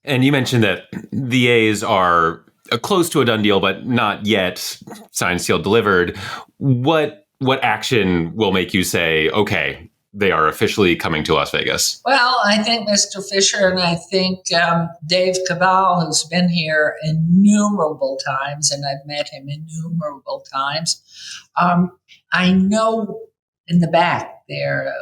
And you mentioned that the A's are close to a done deal, but not yet signed, sealed, delivered. What action will make you say, okay, they are officially coming to Las Vegas? Well, I think Mr. Fisher and I think Dave Cabal, who's been here innumerable times, and I've met him innumerable times. I know in the back there,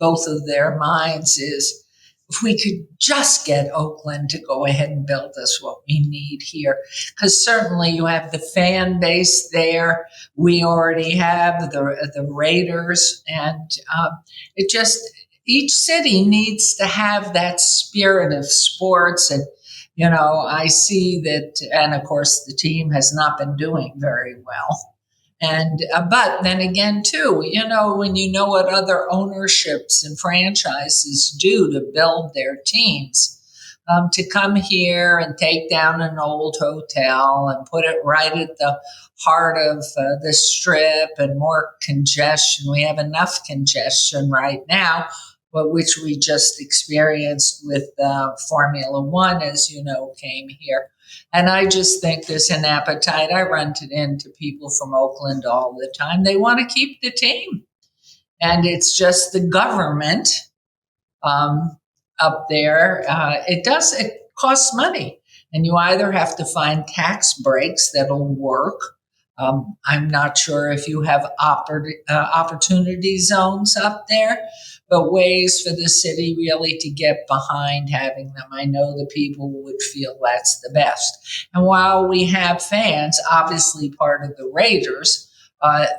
both of their minds is, if we could just get Oakland to go ahead and build us what we need here. Because certainly you have the fan base there. We already have the Raiders. And it just, each city needs to have that spirit of sports. And, I see that, and of course the team has not been doing very well. And but then again, too, when you know what other ownerships and franchises do to build their teams, to come here and take down an old hotel and put it right at the heart of the strip and more congestion. We have enough congestion right now, but which we just experienced with Formula One, as you know, came here. And I just think there's an appetite. I run into people from Oakland all the time. They want to keep the team. And it's just the government up there. It costs money. And you either have to find tax breaks that'll work. I'm not sure if you have opportunity zones up there, but ways for the city really to get behind having them. I know the people would feel that's the best. And while we have fans, obviously part of the Raiders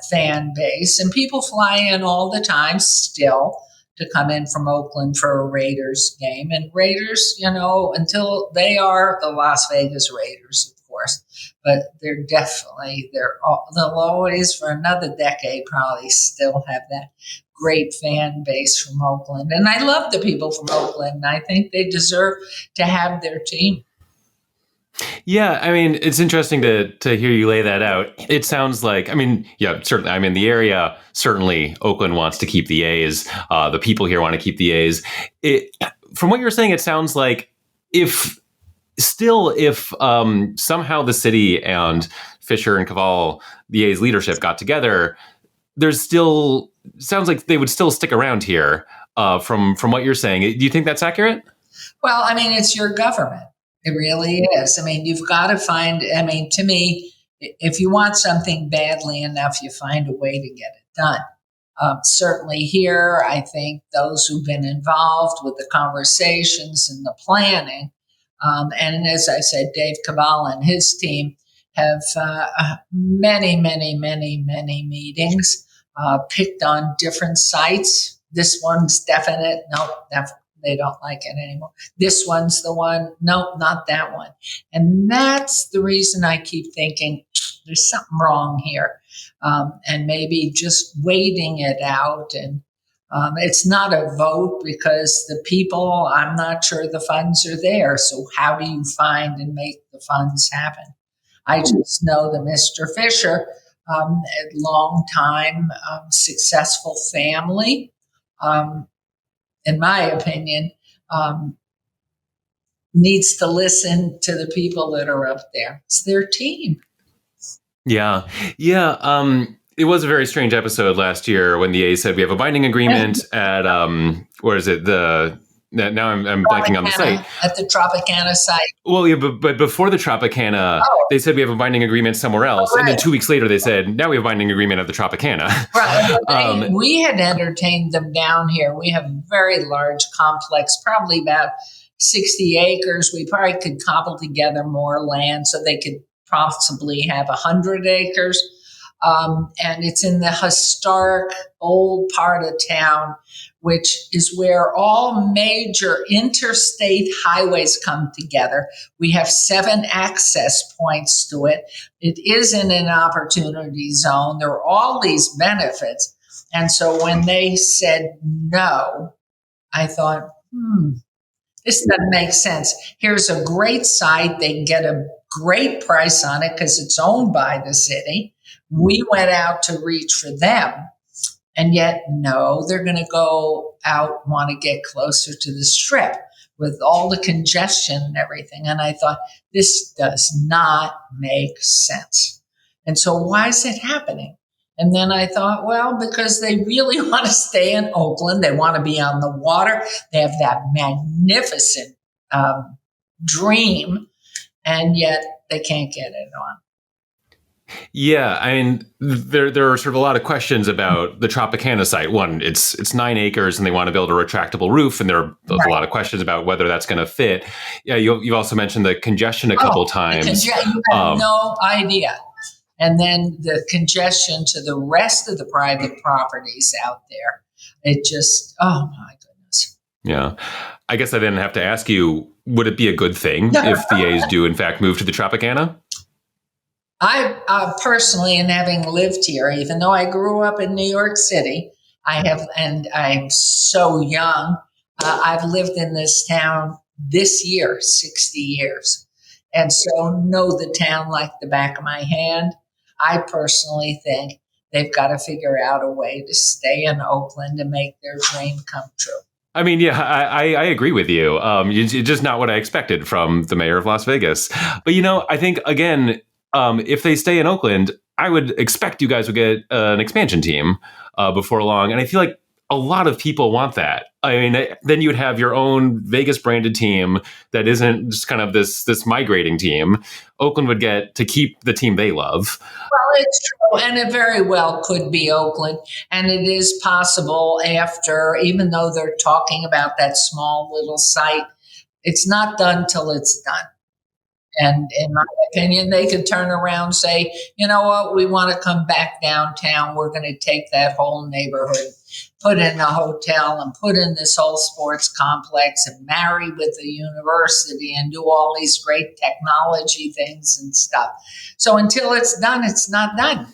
fan base, and people fly in all the time still to come in from Oakland for a Raiders game. And Raiders, until they are the Las Vegas Raiders, of course, but they'll always, for another decade, probably still have that great fan base from Oakland. And I love the people from Oakland. I think they deserve to have their team. Yeah, I mean, it's interesting to hear you lay that out. It sounds like, certainly, I'm in the area. Certainly, Oakland wants to keep the A's. The people here want to keep the A's. From what you're saying, it sounds like if somehow the city and Fisher and Cabal, the A's leadership, got together, sounds like they would still stick around here. From what you're saying, do you think that's accurate? Well, it's your government. It really is. You've got to find, to me, if you want something badly enough, you find a way to get it done. Certainly here, I think those who've been involved with the conversations and the planning, and as I said, Dave Cabal and his team have many, many, many, many meetings, picked on different sites. This one's definite. No, they don't like it anymore. This one's the one. No, not that one. And that's the reason I keep thinking there's something wrong here. And maybe just waiting it out. And it's not a vote because the people, I'm not sure the funds are there. So how do you find and make the funds happen? I just know that Mr. Fisher, a long time successful family, in my opinion, needs to listen to the people that are up there. It's their team. Yeah. It was a very strange episode last year when the A's said we have a binding agreement at where is it? Now I'm blanking on the site. At the Tropicana site. Well, yeah, but before the Tropicana, they said we have a binding agreement somewhere else. Right. And then 2 weeks later, they said, now we have a binding agreement at the Tropicana. Right. We had entertained them down here. We have a very large complex, probably about 60 acres. We probably could cobble together more land so they could possibly have 100 acres. And it's in the historic old part of town, which is where all major interstate highways come together. We have 7 access points to it. It is in an opportunity zone. There are all these benefits. And so when they said no, I thought, this doesn't make sense. Here's a great site. They can get a great price on it because it's owned by the city. We went out to reach for them. And yet, no, they're going to go out, want to get closer to the strip. with all the congestion and everything. And I thought, this does not make sense. And so why is it happening? And then I thought, well, because they really want to stay in Oakland. They want to be on the water. They have that magnificent dream, and yet they can't get it on. Yeah, I mean, there are sort of a lot of questions about the Tropicana site. One, it's 9 acres, and they want to build a retractable roof, and there are a lot of questions about whether that's going to fit. Yeah, you've also mentioned the congestion a couple times. You have no idea. And then the congestion to the rest of the private properties out there. It just, oh my goodness. Yeah. I guess I didn't have to ask you, would it be a good thing if the A's do in fact move to the Tropicana? I personally, and having lived here, even though I grew up in New York City, and I'm so young, I've lived in this town this year, 60 years. And so know the town like the back of my hand. I personally think they've got to figure out a way to stay in Oakland and make their dream come true. I mean, yeah, I agree with you. It's just not what I expected from the mayor of Las Vegas. But, I think, again, if they stay in Oakland, I would expect you guys would get an expansion team before long. And I feel like a lot of people want that. I mean, then you'd have your own Vegas branded team that isn't just kind of this migrating team. Oakland would get to keep the team they love. Well, it's true. And it very well could be Oakland. And it is possible after, even though they're talking about that small little site, it's not done till it's done. And in my opinion, they could turn around and say, you know what, we want to come back downtown. We're going to take that whole neighborhood, put in a hotel and put in this whole sports complex and marry with the university and do all these great technology things and stuff. So until it's done, it's not done.